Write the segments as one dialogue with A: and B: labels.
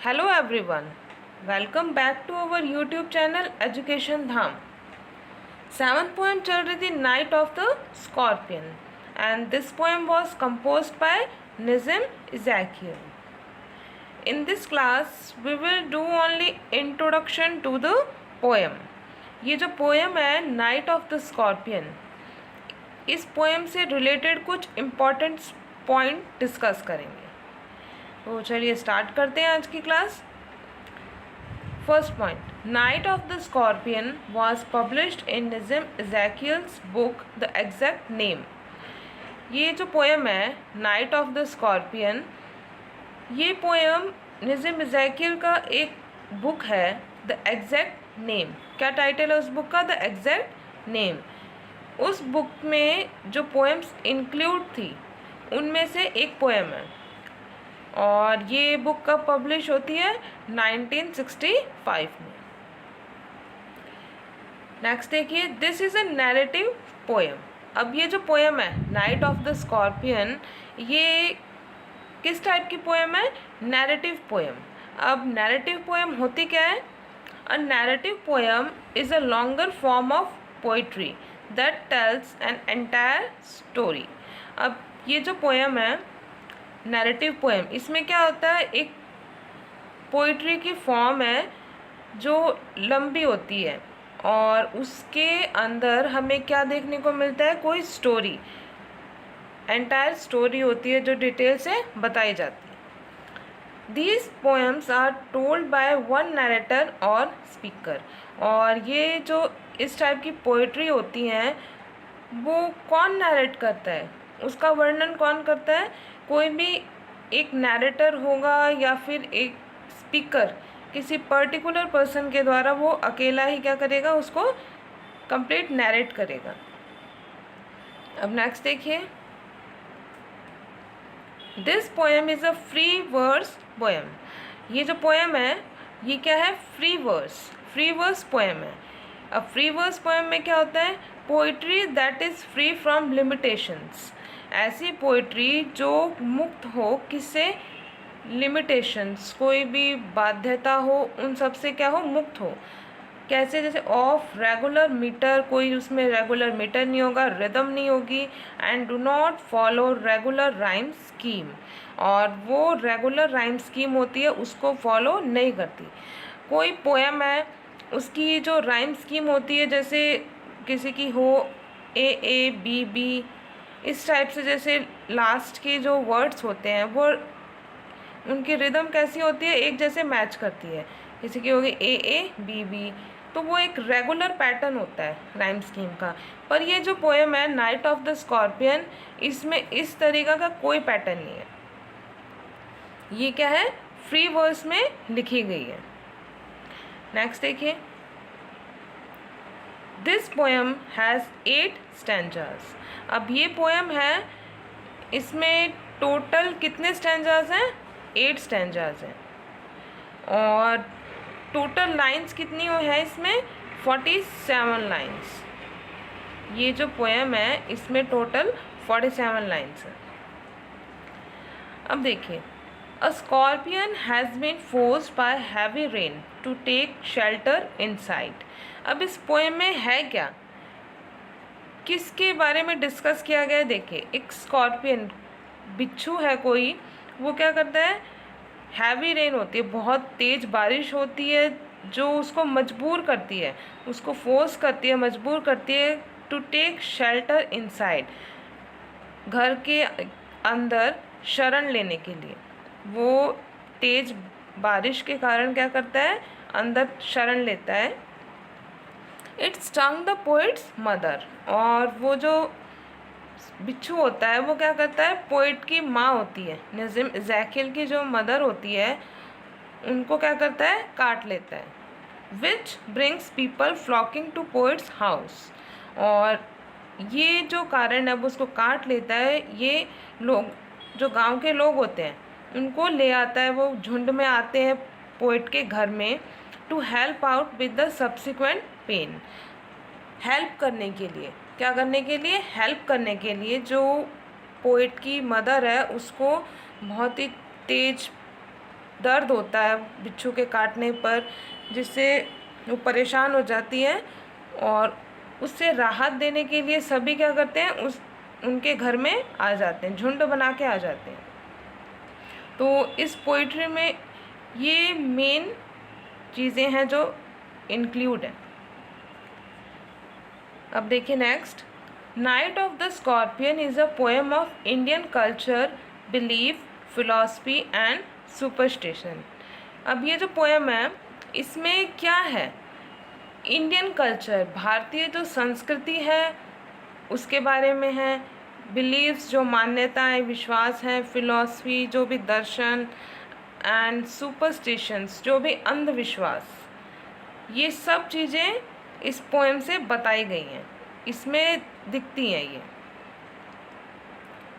A: Hello everyone, welcome back to our YouTube channel Education Dham. Seventh poem चल रही थी Night of the Scorpion and this poem was composed by Nizam Ezekiel. In this class we will do only introduction to the poem. ये जो poem है Night of the Scorpion, इस poem से related कुछ important point discuss करेंगे. तो चलिए start करते हैं आज की class. First point, night of the scorpion was published in Nissim Ezekiel's book the exact name. ये जो पोएम है नाइट ऑफ द स्कॉर्पियन, ये पोएम निज़म एज़ेकियल का एक बुक है. द एग्जैक्ट नेम, क्या टाइटल है उस बुक का? The exact name. उस बुक में जो पोएम्स इंक्लूड थी उनमें से एक पोएम है और ये बुक कब पब्लिश होती है? 1965 में. नेक्स्ट देखिए, this is a narrative poem. अब ये जो पोएम है नाइट ऑफ द स्कॉर्पियन, ये किस टाइप की पोएम है? Narrative poem. अब नैरेटिव पोएम होती क्या है? A narrative poem is a longer form of poetry that tells an entire story. अब ये जो पोएम है नैरेटिव पोएम, इसमें क्या होता है? एक पोइट्री की फॉर्म है जो लंबी होती है और उसके अंदर हमें क्या देखने को मिलता है? कोई स्टोरी, एंटायर स्टोरी होती है जो डिटेल से बताई जाती है. These poems are told by one narrator और स्पीकर. और ये जो इस टाइप की पोइट्री होती हैं वो कौन नरेट करता है? उसका वर्णन कौन करता है? कोई भी एक नैरेटर होगा या फिर एक स्पीकर, किसी पर्टिकुलर पर्सन के द्वारा वो अकेला ही क्या करेगा? उसको कंप्लीट नैरेट करेगा. अब नेक्स्ट देखिए, this poem is a free verse poem. ये जो पोएम है ये क्या है? फ्री वर्स पोएम है. अब फ्री वर्स पोएम में क्या होता है? Poetry that is free from limitations. ऐसी पोइट्री जो मुक्त हो किससे? लिमिटेशंस, कोई भी बाध्यता हो उन सब से क्या हो? मुक्त हो. कैसे? जैसे ऑफ रेगुलर मीटर, कोई उसमें रेगुलर मीटर नहीं होगा, रिदम नहीं होगी. And do not follow regular rhyme scheme, और वो रेगुलर राइम स्कीम होती है उसको फॉलो नहीं करती. कोई पोएम है उसकी जो राइम स्कीम होती है, जैसे किसी की हो ए बी बी, इस टाइप से, जैसे लास्ट के जो वर्ड्स होते हैं वो उनकी रिदम कैसी होती है? एक जैसे मैच करती है. किसी की होगी ए बी बी, तो वो एक रेगुलर पैटर्न होता है राइम स्कीम का. पर ये जो पोएम है नाइट ऑफ द स्कॉर्पियन, इसमें इस तरीका का कोई पैटर्न नहीं है. ये क्या है? फ्री वर्स में लिखी गई है. नेक्स्ट देखिए, दिस पोएम हैज़ 8 स्टैंजास. अब ये पोएम है, इसमें टोटल कितने स्टैंजास हैं? 8 स्टैंजास हैं. और टोटल लाइंस कितनी है इसमें? 47 लाइंस. ये जो पोएम है इसमें टोटल 47 लाइंस हैं. अब देखिए, a scorpion has been forced by heavy rain to take shelter inside. अब इस पोएम में है क्या? किसके बारे में डिस्कस किया गया है? देखिए, एक स्कॉर्पियन, बिच्छू है कोई, वो क्या करता है? हैवी रेन होती है, बहुत तेज़ बारिश होती है जो उसको मजबूर करती है, उसको फोर्स करती है, मजबूर करती है टू टेक शेल्टर इनसाइड, घर के अंदर शरण लेने के लिए. वो तेज़ बारिश के कारण क्या करता है? अंदर शरण लेता है. It stung the poets mother. और वो जो बिच्छू होता है वो क्या करता है? पोइट की माँ होती है, निज़म एज़ेकियल की जो मदर होती है, उनको क्या करता है? काट लेता है. Which brings people flocking to poet's house. और ये जो कारण है वो उसको काट लेता है, ये लोग जो गांव के लोग होते हैं उनको ले आता है, वो झुंड में आते हैं पोइट के घर में, to help out with the subsequent pain. Help करने के लिए, क्या करने के लिए? हेल्प करने के लिए. जो पोइट की मदर है उसको बहुत ही तेज दर्द होता है बिच्छू के काटने पर, जिससे वो परेशान हो जाती है, और उससे राहत देने के लिए सभी क्या करते हैं, उनके घर में आ जाते हैं, झुंड बना के आ जाते हैं। तो इस पोइट्री में ये मेन चीज़ें हैं जो इंक्लूड हैं। अब देखिए next, night of the scorpion is a poem of Indian culture, belief, philosophy and superstition. अब ये जो पोएम है इसमें क्या है, इंडियन कल्चर, भारतीय जो संस्कृति है उसके बारे में है, बिलीव्स जो मान्यताएं, विश्वास हैं, फिलॉसफी जो भी दर्शन, एंड सुपरस्टिशंस जो भी अंधविश्वास, ये सब चीज़ें इस पोएम से बताई गई हैं, इसमें दिखती हैं ये।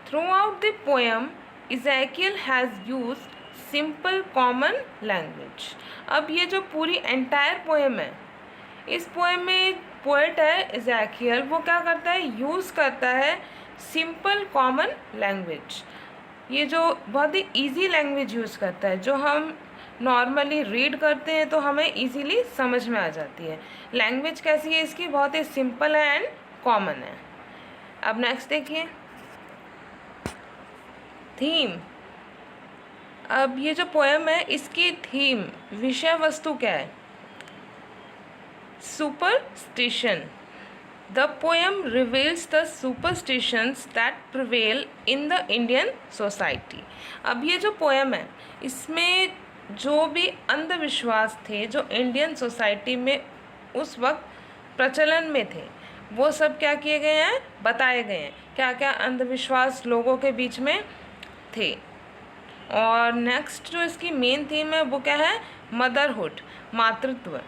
A: Through out the poem इज़ेकियल has used simple common language. अब ये जो पूरी एंटायर पोएम है, इस पोएम में पोएट है इज़ेकियल, वो क्या करता है, यूज़ करता है सिंपल कॉमन लैंग्वेज। ये जो बहुत ही इजी लैंग्वेज यूज़ करता है, जो हम नॉर्मली रीड करते हैं तो हमें इजीली समझ में आ जाती है। लैंग्वेज कैसी है इसकी, बहुत ही सिंपल है एंड कॉमन है। अब नेक्स्ट देखिए थीम। अब ये जो पोएम है इसकी थीम, विषय वस्तु क्या है, superstition. The poem reveals the superstitions that prevail in the Indian society. अब ये जो पोएम है इसमें जो भी अंधविश्वास थे जो इंडियन सोसाइटी में उस वक्त प्रचलन में थे, वो सब क्या किए गए हैं, बताए गए हैं, क्या क्या अंधविश्वास लोगों के बीच में थे। और नेक्स्ट जो इसकी मेन थीम है वो क्या है, मदरहुड, मातृत्व।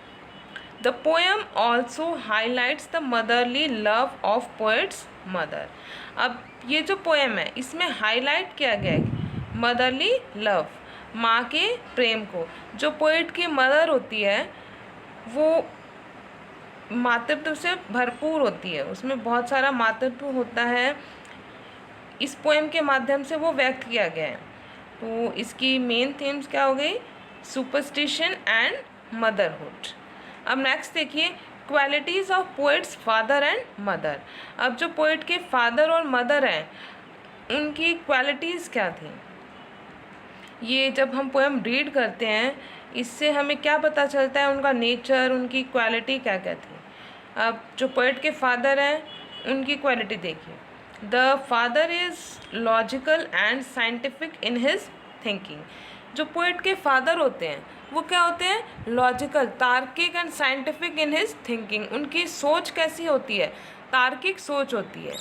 A: The poem also highlights the motherly love of poets mother. अब ये जो पोएम है इसमें हाईलाइट किया गया है मदरली लव, माँ के प्रेम को। जो पोएट की मदर होती है वो मातृत्व से भरपूर होती है, उसमें बहुत सारा मातृत्व होता है, इस पोएम के माध्यम से वो व्यक्त किया गया है। तो इसकी मेन थीम्स क्या हो गई, सुपरस्टिशन एंड मदरहुड। अब नेक्स्ट देखिए qualities of poets father and mother. अब जो पोएट के फादर और मदर हैं उनकी क्वालिटीज़ क्या थी, ये जब हम पोएम रीड करते हैं इससे हमें क्या पता चलता है, उनका नेचर, उनकी क्वालिटी क्या क्या थी। अब जो पोएट के फादर हैं उनकी क्वालिटी देखिए, the father is logical and scientific in his thinking. जो पोएट के फादर होते हैं वो क्या होते हैं, लॉजिकल, तार्किक and scientific in his thinking. उनकी सोच कैसी होती है, तार्किक सोच होती है।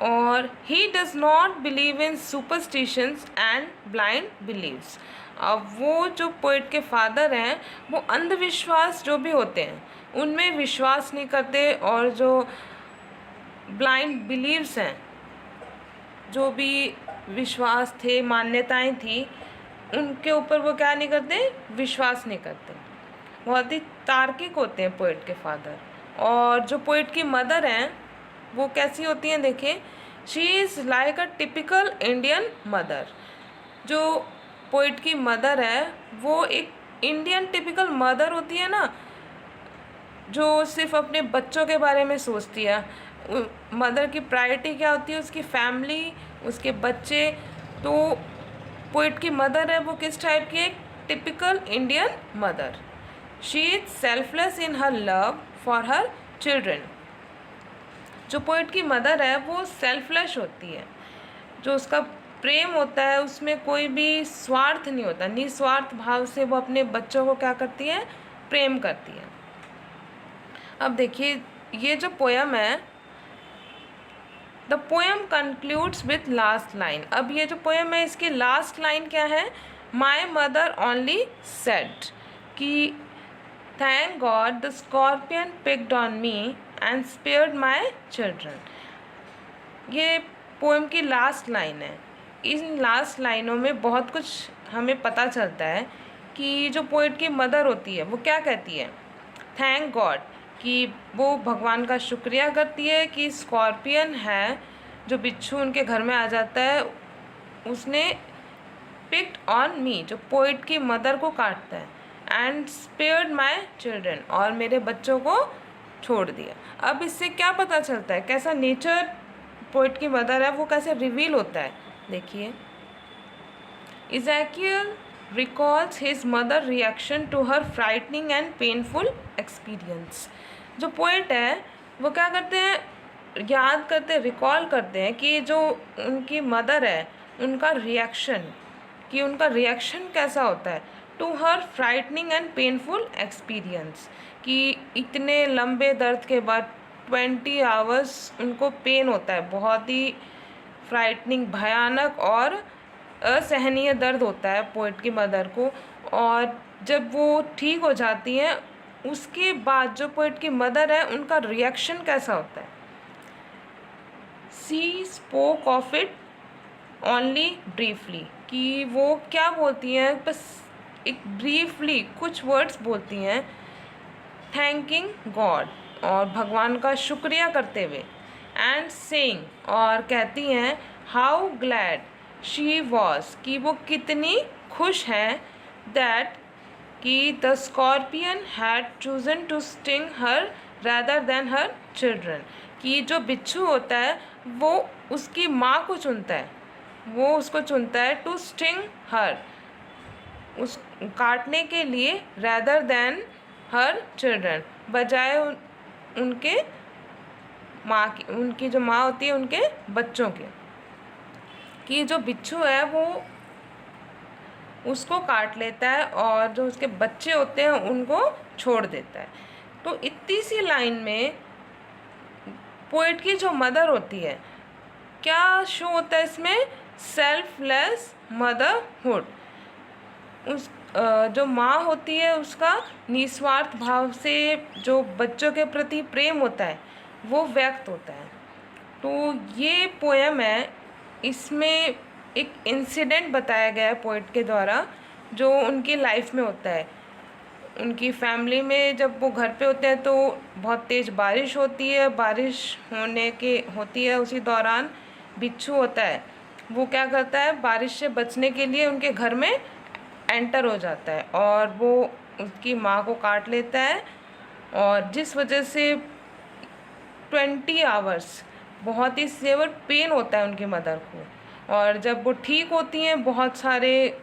A: और he does not believe in superstitions and blind beliefs. अब वो जो पोएट के फादर हैं वो अंधविश्वास जो भी होते हैं उनमें विश्वास नहीं करते, और जो ब्लाइंड बिलीव्स हैं, जो भी विश्वास थे, मान्यताएं थी, उनके ऊपर वो क्या नहीं करते, विश्वास नहीं करते। बहुत ही तार्किक होते हैं पोएट के फादर। और जो पोएट की मदर हैं वो कैसी होती हैं, देखिए, she is like a typical Indian mother. जो पोएट की मदर है वो एक इंडियन टिपिकल मदर होती है ना, जो सिर्फ अपने बच्चों के बारे में सोचती है। मदर की प्रायोरिटी क्या होती है, उसकी फैमिली, उसके बच्चे। तो पोएट की मदर है वो किस टाइप की, एक typical Indian mother. She is selfless in her love for her children. जो पोएट की मदर है वो सेल्फलेस होती है, जो उसका प्रेम होता है उसमें कोई भी स्वार्थ नहीं होता, निस्वार्थ भाव से वो अपने बच्चों को क्या करती है, प्रेम करती है। अब देखिए ये जो पोएम है, the poem concludes with last line. अब ये जो पोएम है इसकी लास्ट लाइन क्या है, माई मदर ओनली सेड कि thank God the scorpion picked on me and spared my children. ये पोएम की लास्ट लाइन है। इन लास्ट लाइनों में बहुत कुछ हमें पता चलता है कि जो पोएट की मदर होती है वो क्या कहती है, थैंक गॉड, कि वो भगवान का शुक्रिया करती है कि स्कॉर्पियन है जो बिच्छू उनके घर में आ जाता है, उसने पिक्ड ऑन मी, जो पोइट की मदर को काटता है, एंड स्पेयर्ड माई चिल्ड्रन, और मेरे बच्चों को छोड़ दिया। अब इससे क्या पता चलता है, कैसा नेचर पोइट की मदर है वो कैसे रिवील होता है, देखिए। Ezekiel recalls his mother reaction to her frightening and painful experience. जो पोइट है वो क्या करते हैं, याद करते, रिकॉल करते हैं कि जो उनकी मदर है उनका रिएक्शन, कि उनका रिएक्शन कैसा होता है to her frightening and painful experience, कि इतने लंबे दर्द के बाद 20 आवर्स उनको पेन होता है, बहुत ही फ्राइटनिंग, भयानक और असहनीय दर्द होता है पोइट की मदर को। और जब वो ठीक हो जाती हैं उसके बाद जो पोइट की मदर है उनका रिएक्शन कैसा होता है। She spoke of it only briefly, कि वो क्या बोलती हैं, बस एक ब्रीफली कुछ वर्ड्स बोलती हैं, थैंकिंग गॉड, और भगवान का शुक्रिया करते हुए, एंड सेइंग, और कहती हैं हाउ ग्लैड शी वॉज, कि वो कितनी खुश हैं, दैट कि the scorpion had chosen to sting her rather than her children, कि जो बिच्छू होता है वो उसकी माँ को चुनता है, वो उसको चुनता है टू स्टिंग हर, उस काटने के लिए, रैदर देन हर चिल्ड्रन, बजाय उनके माँ की, उनकी जो माँ होती है उनके बच्चों के, कि जो बिच्छू है वो उसको काट लेता है और जो उसके बच्चे होते हैं उनको छोड़ देता है। तो इतनी सी लाइन में पोइट की जो मदर होती है, क्या शो होता है इसमें, सेल्फलेस मदरहुड, उस जो माँ होती है उसका निस्वार्थ भाव से जो बच्चों के प्रति प्रेम होता है वो व्यक्त होता है। तो ये पोएम है, इसमें एक इंसिडेंट बताया गया है पोइट के द्वारा जो उनकी लाइफ में होता है। उनकी फैमिली में जब वो घर पे होते हैं तो बहुत तेज़ बारिश होती है, बारिश होती है उसी दौरान बिच्छू होता है, वो क्या करता है, बारिश से बचने के लिए उनके घर में एंटर हो जाता है और वो उसकी माँ को काट लेता है, और जिस वजह से 20 आवर्स बहुत ही सेवर पेन होता है उनकी मदर को। और जब वो ठीक होती हैं, बहुत सारे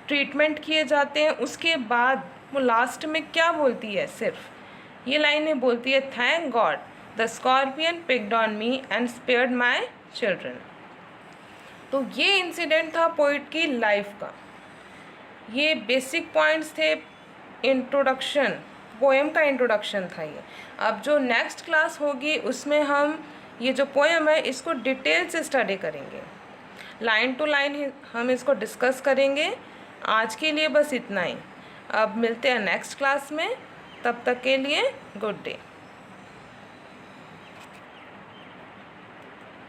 A: ट्रीटमेंट किए जाते हैं, उसके बाद वो लास्ट में क्या बोलती है, सिर्फ ये लाइनें बोलती है, thank God the scorpion picked on me and spared my children. तो ये इंसिडेंट था पोइट की लाइफ का। ये बेसिक पॉइंट्स थे, इंट्रोडक्शन, पोएम का इंट्रोडक्शन था ये। अब जो नेक्स्ट क्लास होगी उसमें हम ये जो पोएम है इसको डिटेल से स्टडी करेंगे, लाइन टू लाइन हम इसको डिस्कस करेंगे। आज के लिए बस इतना ही, अब मिलते हैं नेक्स्ट क्लास में, तब तक के लिए गुड डे।